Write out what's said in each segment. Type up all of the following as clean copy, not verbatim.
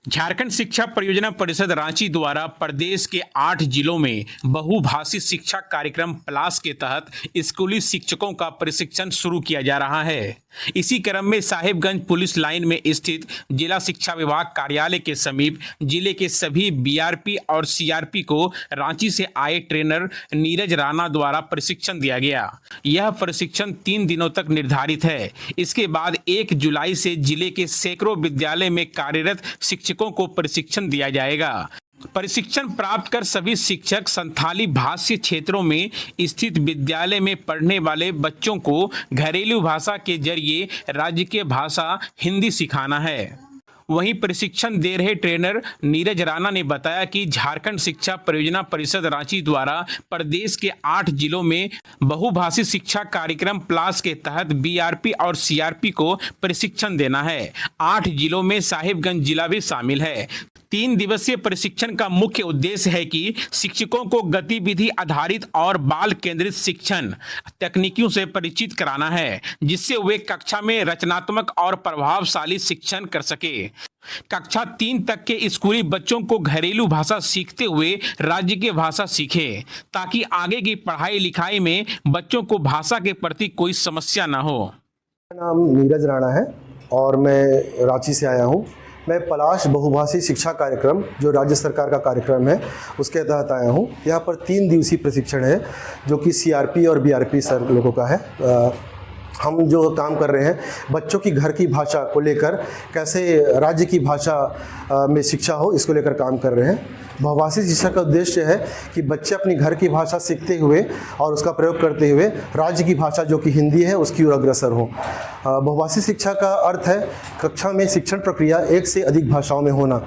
झारखंड शिक्षा परियोजना परिषद रांची द्वारा प्रदेश के 8 जिलों में बहुभाषी शिक्षा कार्यक्रम प्लास के तहत स्कूली शिक्षकों का प्रशिक्षण शुरू किया जा रहा है। इसी क्रम में साहिबगंज पुलिस लाइन में स्थित जिला शिक्षा विभाग कार्यालय के समीप जिले के सभी बीआरपी और सीआरपी को रांची से आए ट्रेनर नीरज राणा द्वारा प्रशिक्षण दिया गया। यह प्रशिक्षण 3 दिनों तक निर्धारित है। इसके बाद 1 जुलाई से जिले के सैकड़ों विद्यालय में कार्यरत शिक्षकों को प्रशिक्षण दिया जाएगा। प्रशिक्षण प्राप्त कर सभी शिक्षक संथाली भाषी क्षेत्रों में स्थित विद्यालय में पढ़ने वाले बच्चों को घरेलू भाषा के जरिए राज्य की भाषा हिंदी सिखाना है। वहीं प्रशिक्षण दे रहे ट्रेनर नीरज राणा ने बताया कि झारखंड शिक्षा परियोजना परिषद रांची द्वारा प्रदेश के 8 जिलों में बहुभाषी शिक्षा कार्यक्रम प्लास के तहत बीआरपी और सीआरपी को प्रशिक्षण देना है। 8 जिलों में साहिबगंज जिला भी शामिल है। 3 दिवसीय प्रशिक्षण का मुख्य उद्देश्य है कि शिक्षकों को गतिविधि आधारित और बाल केंद्रित शिक्षण तकनीकों से परिचित कराना है, जिससे वे कक्षा में रचनात्मक और प्रभावशाली शिक्षण कर सके। कक्षा 3 तक के स्कूली बच्चों को घरेलू भाषा सीखते हुए राज्य की भाषा सीखे, ताकि आगे की पढ़ाई लिखाई में बच्चों को भाषा के प्रति कोई समस्या न हो। मेरा नाम नीरज राणा है और मैं रांची से आया हूँ। मैं पलाश बहुभाषी शिक्षा कार्यक्रम जो राज्य सरकार का कार्यक्रम है उसके तहत आया हूँ। यहाँ पर 3 दिवसीय प्रशिक्षण है जो कि सीआरपी और बीआरपी सर लोगों का है। हम जो काम कर रहे हैं बच्चों की घर की भाषा को लेकर कैसे राज्य की भाषा में शिक्षा हो, इसको लेकर काम कर रहे हैं। बहुभाषी शिक्षा का उद्देश्य है कि बच्चे अपनी घर की भाषा सीखते हुए और उसका प्रयोग करते हुए राज्य की भाषा जो कि हिंदी है उसकी ओर अग्रसर हो। बहुभाषी शिक्षा का अर्थ है कक्षा में शिक्षण प्रक्रिया 1 से अधिक भाषाओं में होना।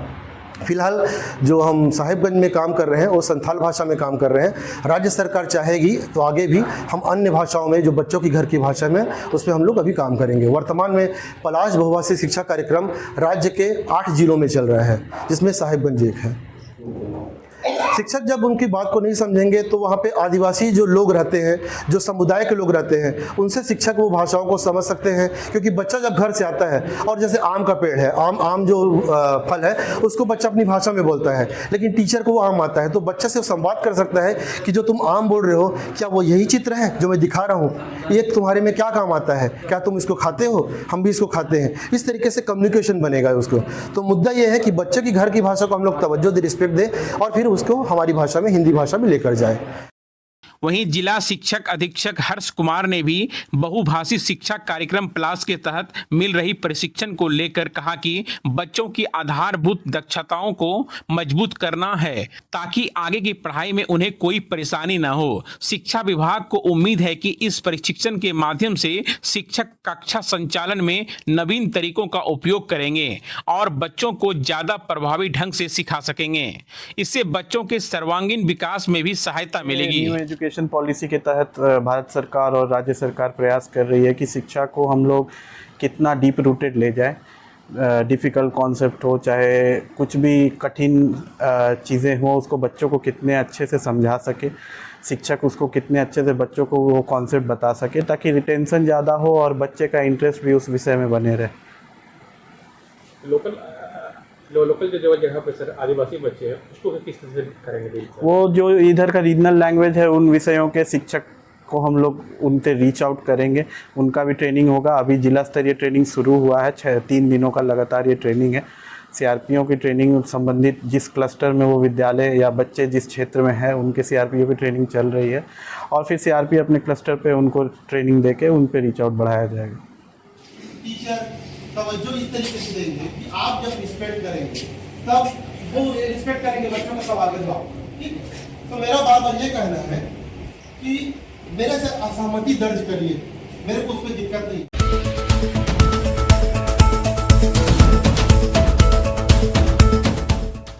फिलहाल जो हम साहिबगंज में काम कर रहे हैं वो संथाल भाषा में काम कर रहे हैं। राज्य सरकार चाहेगी तो आगे भी हम अन्य भाषाओं में जो बच्चों की घर की भाषा में उस पर हम लोग अभी काम करेंगे। वर्तमान में पलाश बहुभाषी शिक्षा कार्यक्रम राज्य के 8 जिलों में चल रहा है, जिसमें साहिबगंज एक है। शिक्षक जब उनकी बात को नहीं समझेंगे तो वहाँ पे आदिवासी जो लोग रहते हैं, जो समुदाय के लोग रहते हैं, उनसे शिक्षक वो भाषाओं को समझ सकते हैं। क्योंकि बच्चा जब घर से आता है और जैसे आम का पेड़ है, आम जो फल है उसको बच्चा अपनी भाषा में बोलता है, लेकिन टीचर को वो आम आता है तो बच्चे से संवाद कर सकता है कि जो तुम आम बोल रहे हो क्या वो यही चित्र है जो मैं दिखा रहा हूँ, ये तुम्हारे में क्या काम आता है, क्या तुम इसको खाते हो, हम भी इसको खाते हैं। इस तरीके से कम्युनिकेशन बनेगा उसको। तो मुद्दा ये है कि बच्चे की घर की भाषा को हम लोग तवज्जो दे, रिस्पेक्ट दें और फिर उसको हमारी भाषा में, हिंदी भाषा में लेकर जाए। वहीं जिला शिक्षक अधीक्षक हर्ष कुमार ने भी बहुभाषी शिक्षा कार्यक्रम प्लास के तहत मिल रही प्रशिक्षण को लेकर कहा कि बच्चों की आधारभूत दक्षताओं को मजबूत करना है, ताकि आगे की पढ़ाई में उन्हें कोई परेशानी न हो। शिक्षा विभाग को उम्मीद है कि इस प्रशिक्षण के माध्यम से शिक्षक कक्षा संचालन में नवीन तरीकों का उपयोग करेंगे और बच्चों को ज्यादा प्रभावी ढंग से सिखा सकेंगे। इससे बच्चों के सर्वांगीण विकास में भी सहायता मिलेगी। एजुकेशन पॉलिसी के तहत भारत सरकार और राज्य सरकार प्रयास कर रही है कि शिक्षा को हम लोग कितना डीप रूटेड ले जाए। डिफ़िकल्ट कॉन्सेप्ट हो, चाहे कुछ भी कठिन चीज़ें हो, उसको बच्चों को कितने अच्छे से समझा सके, शिक्षक उसको कितने अच्छे से बच्चों को वो कॉन्सेप्ट बता सके, ताकि रिटेंशन ज़्यादा हो और बच्चे का इंटरेस्ट भी उस विषय में बने रहे। लोकल जो जगह पे सर आदिवासी बच्चे हैं उसको किस तरह से करेंगे? वो जो इधर का रीजनल लैंग्वेज है उन विषयों के शिक्षक को हम लोग उनसे रीच आउट करेंगे, उनका भी ट्रेनिंग होगा। अभी जिला स्तरीय ट्रेनिंग शुरू हुआ है, 3 दिनों का लगातार ये ट्रेनिंग है। सीआरपीओ की ट्रेनिंग संबंधित जिस क्लस्टर में वो विद्यालय या बच्चे जिस क्षेत्र में है उनके सीआरपीओ की ट्रेनिंग चल रही है और फिर सीआरपी अपने क्लस्टर पे उनको ट्रेनिंग देके उन पे रीच आउट बढ़ाया जाएगा। तवज्जो इस तरीके से देंगे कि आप जब रिस्पेक्ट करेंगे तब वो रिस्पेक्ट करेंगे, बच्चों का सब आगे जाओ। ठीक, तो मेरा बात और ये कहना है कि मेरे से असहमति दर्ज करिए, मेरे को उसमें दिक्कत नहीं।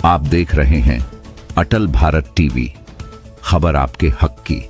आप देख रहे हैं अटल भारत टीवी, खबर आपके हक की।